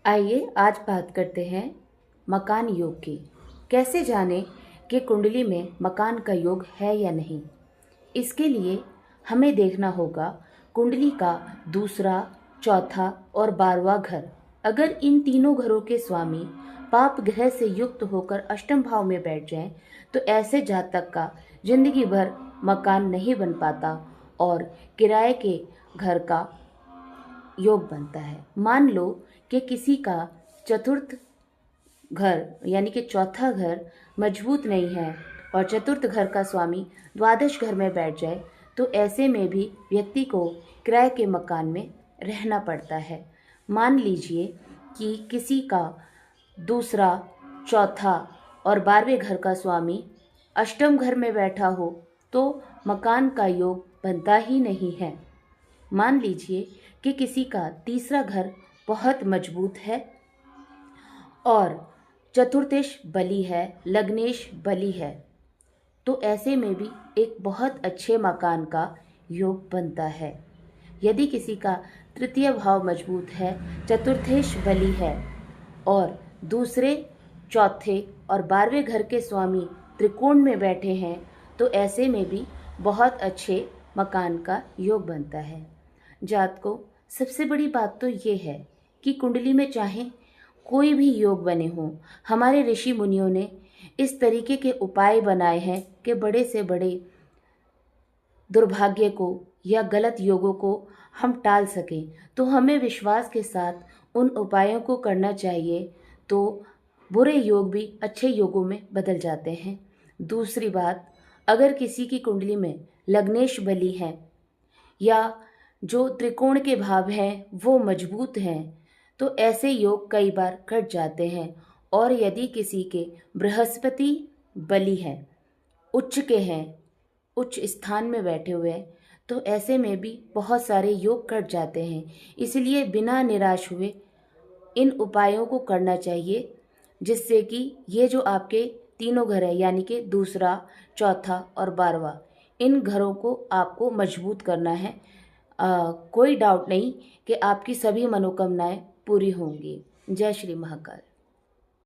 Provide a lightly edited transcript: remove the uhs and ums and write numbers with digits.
आइए आज बात करते हैं मकान योग की। कैसे जानें कि कुंडली में मकान का योग है या नहीं। इसके लिए हमें देखना होगा कुंडली का दूसरा, चौथा और 12वां घर। अगर इन तीनों घरों के स्वामी पाप ग्रह से युक्त होकर अष्टम भाव में बैठ जाएं, तो ऐसे जातक का जिंदगी भर मकान नहीं बन पाता और किराए के घर का योग बनता है। मान लो कि किसी का चतुर्थ घर यानी कि चौथा घर मजबूत नहीं है और चतुर्थ घर का स्वामी द्वादश घर में बैठ जाए, तो ऐसे में भी व्यक्ति को किराए के मकान में रहना पड़ता है। मान लीजिए कि किसी का दूसरा, चौथा और 12वें घर का स्वामी अष्टम घर में बैठा हो, तो मकान का योग बनता ही नहीं है। मान लीजिए कि किसी का तीसरा घर बहुत मजबूत है और चतुर्थेश बली है, लग्नेश बली है, तो ऐसे में भी एक बहुत अच्छे मकान का योग बनता है। यदि किसी का तृतीय भाव मजबूत है, चतुर्थेश बली है और दूसरे, चौथे और 12वें घर के स्वामी त्रिकोण में बैठे हैं, तो ऐसे में भी बहुत अच्छे मकान का योग बनता है। जात को सबसे बड़ी बात तो ये है कि कुंडली में चाहे कोई भी योग बने हों, हमारे ऋषि मुनियों ने इस तरीके के उपाय बनाए हैं कि बड़े से बड़े दुर्भाग्य को या गलत योगों को हम टाल सकें। तो हमें विश्वास के साथ उन उपायों को करना चाहिए, तो बुरे योग भी अच्छे योगों में बदल जाते हैं। दूसरी बात, अगर किसी की कुंडली में लग्नेश बली है या जो त्रिकोण के भाव हैं वो मजबूत हैं, तो ऐसे योग कई बार कट जाते हैं। और यदि किसी के बृहस्पति बली है, उच्च के हैं, उच्च स्थान में बैठे हुए हैं, तो ऐसे में भी बहुत सारे योग कट जाते हैं। इसलिए बिना निराश हुए इन उपायों को करना चाहिए, जिससे कि ये जो आपके तीनों घर है यानी कि दूसरा, चौथा और 12वां, इन घरों को आपको मजबूत करना है। कोई डाउट नहीं कि आपकी सभी मनोकामनाएं पूरी होंगी। जय श्री महाकाल।